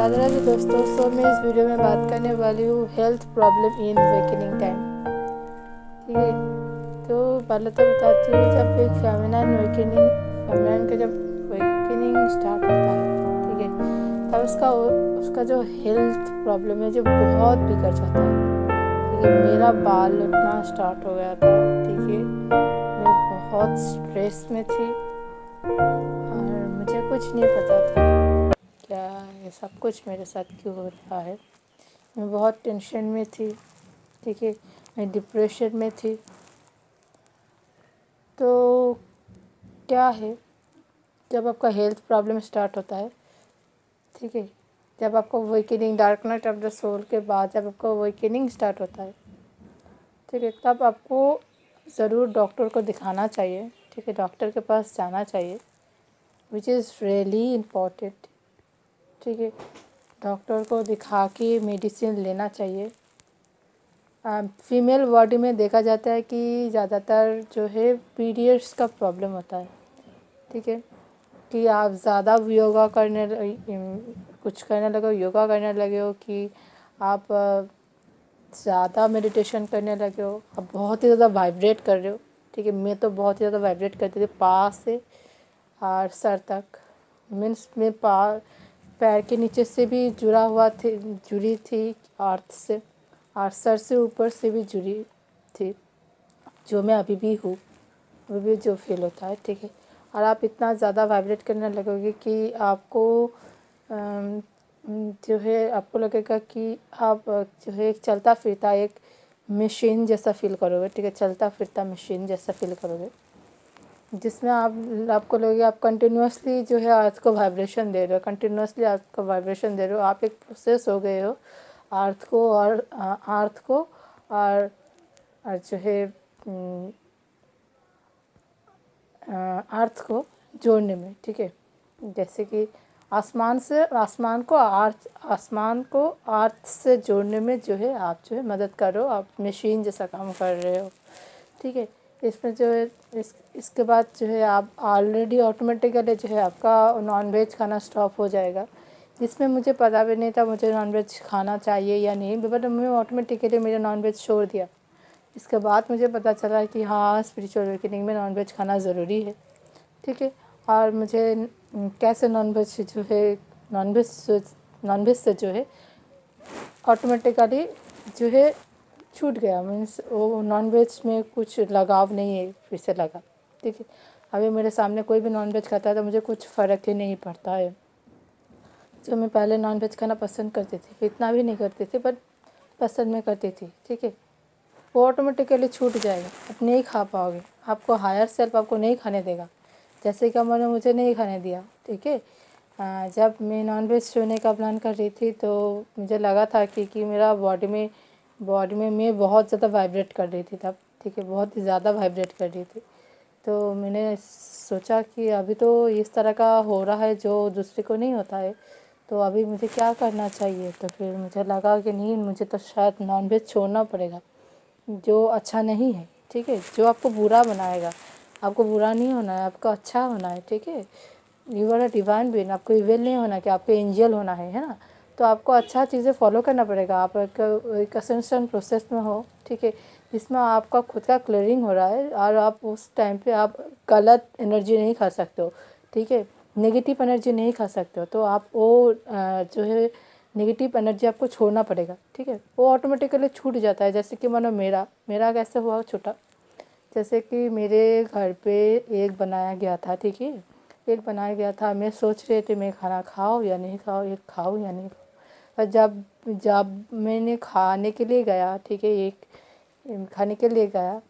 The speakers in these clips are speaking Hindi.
राधे राधे दोस्तों। मैं इस वीडियो में बात करने वाली हूँ health problem in wakening time. ठीक है, तो पहले तो बताती हूँ, जब एक फेमिनाइन का जब वेकनिंग स्टार्ट होता है, ठीक है, तब उसका जो हेल्थ प्रॉब्लम है जो बहुत बिगड़ जाता है। ठीक है, मेरा बाल उठना स्टार्ट हो गया था। ठीक है, मैं बहुत स्ट्रेस में थी और मुझे कुछ नहीं पता था क्या ये सब कुछ मेरे साथ क्यों हो रहा है। मैं बहुत टेंशन में थी। ठीक है, मैं डिप्रेशन में थी। तो क्या है, जब आपका हेल्थ प्रॉब्लम स्टार्ट होता है, ठीक है, जब आपको wakening dark night of the soul के बाद जब आपका वेकनिंग स्टार्ट होता है, ठीक है, तब आपको ज़रूर डॉक्टर को दिखाना चाहिए। ठीक है, डॉक्टर के पास जाना चाहिए, विच इज़ रियली इम्पॉर्टेंट। ठीक है, डॉक्टर को दिखा के मेडिसिन लेना चाहिए। फीमेल बॉडी में देखा जाता है कि ज़्यादातर जो है पीरियड्स का प्रॉब्लम होता है। ठीक है, कि आप ज़्यादा योगा करने कुछ करने लगे हो, योगा करने लगे हो, कि आप ज़्यादा मेडिटेशन करने लगे हो, आप बहुत ही ज़्यादा वाइब्रेट कर रहे हो। ठीक है, मैं तो बहुत ही ज़्यादा वाइब्रेट करती थी, पाँव से और सर तक। मीन्स मैं पैर के नीचे से भी जुड़ी थी अर्थ से, और सर से ऊपर से भी जुड़ी थी, जो मैं अभी भी हूँ, वो भी जो फील होता है। ठीक है, और आप इतना ज़्यादा वाइब्रेट करने लगोगे कि आपको जो है आपको लगेगा कि आप जो है एक चलता फिरता एक मशीन जैसा फील करोगे। ठीक है, चलता फिरता मशीन जैसा फील करोगे, जिसमें आपको लगेगा आप कंटिन्यूसली जो है अर्थ को वाइब्रेशन दे रहे हो, कंटिन्यूसली अर्थ को वाइब्रेशन दे रहे हो। आप एक प्रोसेस हो गए हो अर्थ को और जो है अर्थ को जोड़ने में। ठीक है, जैसे कि आसमान को अर्थ से जोड़ने में जो है आप जो है मदद कर रहे हो, आप मशीन जैसा काम कर रहे हो। ठीक है, इसमें जो है इसके बाद जो है आप ऑलरेडी ऑटोमेटिकली जो है आपका नॉनवेज खाना स्टॉप हो जाएगा, जिसमें मुझे पता भी नहीं था मुझे नॉनवेज खाना चाहिए या नहीं, बट मैं ऑटोमेटिकली मेरा नॉनवेज छोड़ दिया। इसके बाद मुझे पता चला कि हाँ, स्पिरिचुअल अवेकनिंग में नॉनवेज खाना ज़रूरी है। ठीक है, और मुझे कैसे नॉनवेज से जो है ऑटोमेटिकली जो है छूट गया। मीन्स वो नॉनवेज में कुछ लगाव नहीं है, फिर से लगा। ठीक है, अभी मेरे सामने कोई भी नॉनवेज खाता है तो मुझे कुछ फ़र्क ही नहीं पड़ता है। जो मैं पहले नॉनवेज खाना पसंद करती थी, इतना भी नहीं करती थी, पर पसंद में करती थी। ठीक है, वो ऑटोमेटिकली छूट जाएगा, आप नहीं खा पाओगे, आपको हायर सेल्फ आपको नहीं खाने देगा, जैसे कि उन्होंने मुझे नहीं खाने दिया। ठीक है, जब मैं नॉनवेज छोड़ने का प्लान कर रही थी तो मुझे लगा था कि मेरा बॉडी में मैं बहुत ज़्यादा वाइब्रेट कर रही थी तब। ठीक है, बहुत ही ज़्यादा वाइब्रेट कर रही थी। तो मैंने सोचा कि अभी तो इस तरह का हो रहा है जो दूसरे को नहीं होता है, तो अभी मुझे क्या करना चाहिए। तो फिर मुझे लगा कि नहीं, मुझे तो शायद नॉनवेज छोड़ना पड़ेगा, जो अच्छा नहीं है। ठीक है, जो आपको बुरा बनाएगा, आपको बुरा नहीं होना है, आपको अच्छा होना है। ठीक है, you are a divine being, आपको इविल नहीं होना कि आपको एंजल होना है ना। तो आपको अच्छा चीज़ें फॉलो करना पड़ेगा। आप एक असेंशन प्रोसेस में हो, ठीक है, जिसमें आपका खुद का क्लियरिंग हो रहा है, और आप उस टाइम पे आप गलत एनर्जी नहीं खा सकते हो। ठीक है, नेगेटिव एनर्जी नहीं खा सकते हो, तो आप वो जो है नेगेटिव एनर्जी आपको छोड़ना पड़ेगा। ठीक है, वो ऑटोमेटिकली छूट जाता है। जैसे कि मानो मेरा कैसे हुआ छूटा, जैसे कि मेरे घर पे एक बनाया गया था। ठीक है, एक बनाया गया था, मैं सोच रही थी मैं खाना खाऊँ या नहीं खाऊँ, ये खाऊँ या नहीं खाऊँ। और जब मैंने खाने के लिए गया, ठीक है, एक खाने के लिए गया,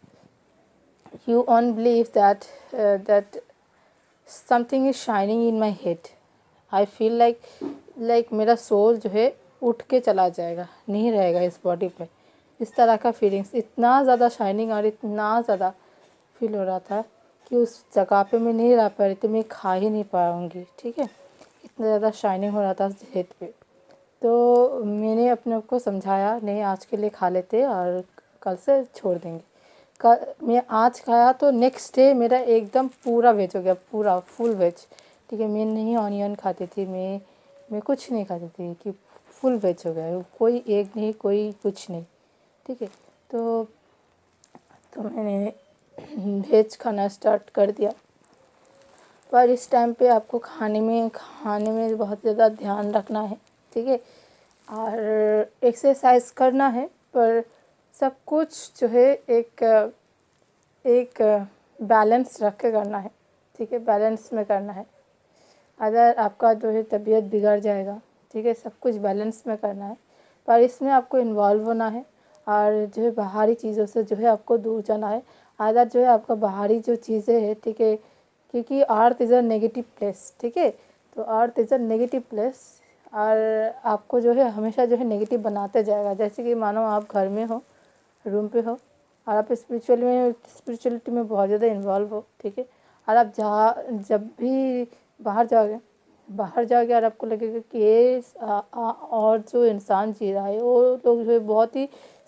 you on believe that something is shining in my head. I feel like मेरा सोल जो है उठ के चला जाएगा, नहीं रहेगा इस बॉडी पे। इस तरह का फीलिंग्स, इतना ज़्यादा शाइनिंग और इतना ज़्यादा फील हो रहा था कि उस जगह पे मैं नहीं रह पा रही थी, मैं खा ही नहीं पाऊँगी। ठीक है, इतना ज़्यादा शाइनिंग हो रहा था हेड पे। तो मैंने अपने आप को समझाया, नहीं आज के लिए खा लेते और कल से छोड़ देंगे। मैं आज खाया तो नेक्स्ट डे मेरा एकदम पूरा वेज हो गया, पूरा फुल वेज। ठीक है, मैं नहीं ऑनियन खाती थी, मैं मैं कुछ नहीं खाती थी कि फुल वेज हो गया, कोई एग नहीं, कोई कुछ नहीं, ठीक है। तो मैंने वेज खाना स्टार्ट कर दिया। पर इस टाइम पे आपको खाने में बहुत ज़्यादा ध्यान रखना है, ठीक है, और एक्सरसाइज करना है, पर सब कुछ जो है एक बैलेंस रख के करना है, ठीक है, बैलेंस में करना है। अगर आपका जो है तबीयत बिगड़ जाएगा, ठीक है, सब कुछ बैलेंस में करना है, पर इसमें आपको इन्वॉल्व होना है और जो है बाहरी चीज़ों से जो है आपको दूर जाना है। अगर जो है आपका बाहरी जो चीज़ें हैं, ठीक है, क्योंकि earth is a negative place, ठीक है, तो earth is a negative place और आपको जो है हमेशा जो है नेगेटिव बनाते जाएगा। जैसे कि मानो आप घर में हो, रूम पे हो और आप स्पिरिचुअलिटी में बहुत ज़्यादा इन्वॉल्व हो, ठीक है, और आप जब भी बाहर जाओगे और आपको लगेगा कि ये और जो इंसान जी रहा है वो लोग जो है बहुत ही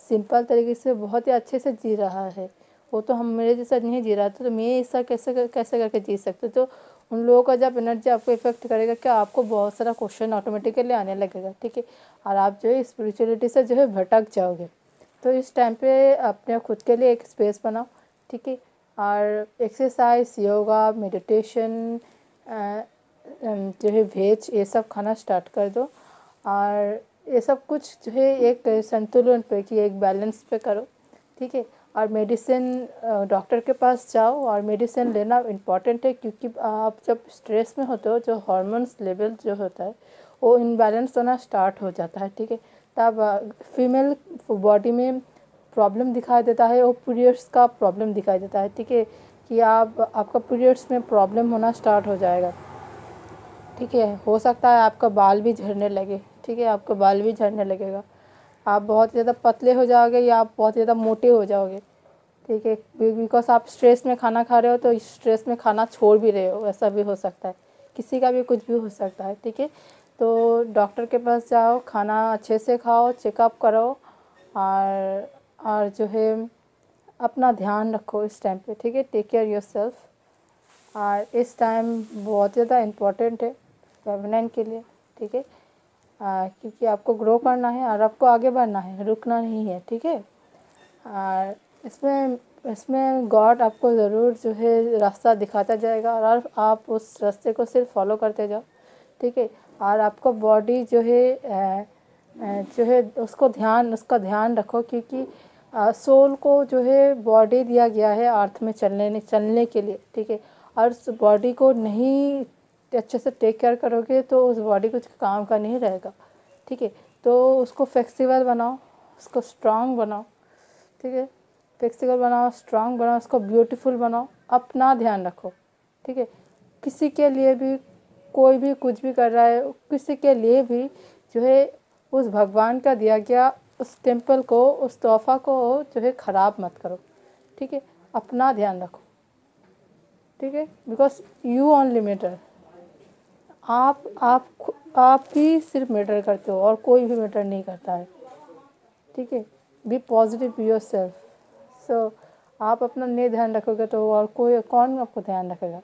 सिंपल तरीके से बहुत ही अच्छे से जी रहा है, वो तो हम मेरे जैसा नहीं जी रहा था, तो मैं ऐसा कैसे करके जी सकते। तो उन लोगों का जब एनर्जी आपको इफेक्ट करेगा क्या, आपको बहुत सारा क्वेश्चन ऑटोमेटिकली आने लगेगा, ठीक है, और आप जो है स्पिरिचुअलिटी से जो है भटक जाओगे। तो इस टाइम पे अपने खुद के लिए एक स्पेस बनाओ, ठीक है, और एक्सरसाइज, योगा, मेडिटेशन, जो है वेज, ये सब खाना स्टार्ट कर दो और ये सब कुछ जो है एक संतुलन पे कि एक बैलेंस पे करो, ठीक है। और मेडिसिन, डॉक्टर के पास जाओ और मेडिसिन लेना इम्पॉर्टेंट है, क्योंकि आप जब स्ट्रेस में होते हो जो हार्मोन्स लेवल जो होता है वो इनबैलेंस होना स्टार्ट हो जाता है, ठीक है। तब फीमेल बॉडी में प्रॉब्लम दिखाई देता है, वो पीरियड्स का प्रॉब्लम दिखाई देता है, ठीक है, कि आपका पीरियड्स में प्रॉब्लम होना स्टार्ट हो जाएगा, ठीक है। हो सकता है आपका बाल भी झड़ने लगे, ठीक है, आपका बाल भी झड़ने लगेगा, आप बहुत ज़्यादा पतले हो जाओगे या आप बहुत ज़्यादा मोटे हो जाओगे, ठीक है, बिकॉज आप स्ट्रेस में खाना खा रहे हो, तो स्ट्रेस में खाना छोड़ भी रहे हो, ऐसा भी हो सकता है, किसी का भी कुछ भी हो सकता है, ठीक है। तो डॉक्टर के पास जाओ, खाना अच्छे से खाओ, चेकअप करो और जो है अपना ध्यान रखो इस टाइम पे, ठीक है, टेक केयर योरसेल्फ। और इस टाइम बहुत ज़्यादा इम्पोर्टेंट है फेमिनाइन के लिए, ठीक है, क्योंकि आपको ग्रो करना है और आपको आगे बढ़ना है, रुकना नहीं है, ठीक है। और इसमें गॉड आपको ज़रूर जो है रास्ता दिखाता जाएगा और आप उस रास्ते को सिर्फ फॉलो करते जाओ, ठीक है। और आपको बॉडी जो है उसका ध्यान रखो, क्योंकि सोल को जो है बॉडी दिया गया है अर्थ में चलने के लिए, ठीक है, और उस बॉडी को नहीं अच्छे से टेक केयर करोगे तो उस बॉडी कुछ काम का नहीं रहेगा, ठीक है। तो उसको फ्लेक्सिबल बनाओ, उसको स्ट्रांग बनाओ, ठीक है, फ्लेक्सिबल बनाओ, स्ट्रांग बनाओ, उसको ब्यूटीफुल बनाओ, अपना ध्यान रखो, ठीक है। किसी के लिए भी कोई भी कुछ भी कर रहा है, किसी के लिए भी जो है उस भगवान का दिया गया उस टेम्पल को, उस तोहफा को जो है ख़राब मत करो, ठीक है, अपना ध्यान रखो, ठीक है, बिकॉज यू ओनली मैटर, आप ही सिर्फ मैटर करते हो और कोई भी मैटर नहीं करता है, ठीक है। Be positive yourself. So आप अपना नहीं ध्यान रखोगे तो और कौन आपको ध्यान रखेगा।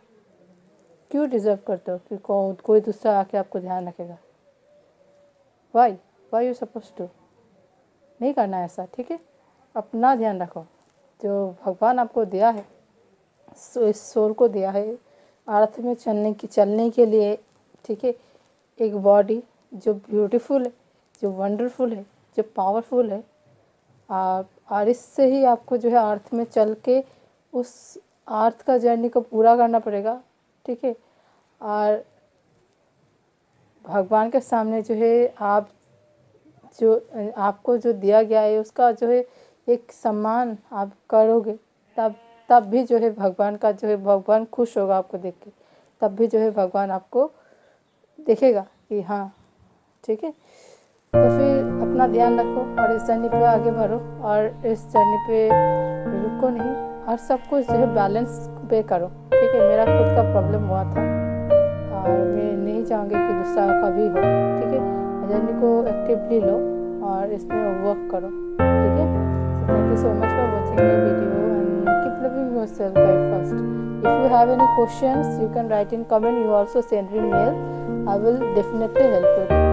क्यों डिज़र्व करते हो कि कोई दूसरा आके आपको ध्यान रखेगा। वाई यू सपोज टू, नहीं करना ऐसा, ठीक है। अपना ध्यान रखो, जो भगवान आपको दिया है, इस सोल को दिया है अर्थ में चलने के लिए, ठीक है, एक बॉडी जो ब्यूटीफुल है, जो वंडरफुल है, जो पावरफुल है, और इससे ही आपको जो है अर्थ में चल के उस अर्थ का जर्नी को पूरा करना पड़ेगा, ठीक है। और भगवान के सामने जो है आपको जो दिया गया है उसका जो है एक सम्मान आप करोगे, तब भी जो है भगवान का जो है भगवान खुश होगा आपको देख के, तब भी जो है भगवान आपको देखेगा कि हाँ, ठीक है। तो फिर अपना ध्यान रखो और इस जर्नी पे आगे बढ़ो और इस जर्नी पे रुको नहीं, और सब कुछ जो है बैलेंस पे करो, ठीक है। मेरा खुद का प्रॉब्लम हुआ था और मैं नहीं चाहूँगी कि दूसरा का भी हो, ठीक है। जर्नी को एक्टिवली लो और इसमें वर्क करो, ठीक है। So thank you so much for watching my video and keep loving yourself by first. If you have any questions, you can write in comment. You also send me mail. I will definitely help you.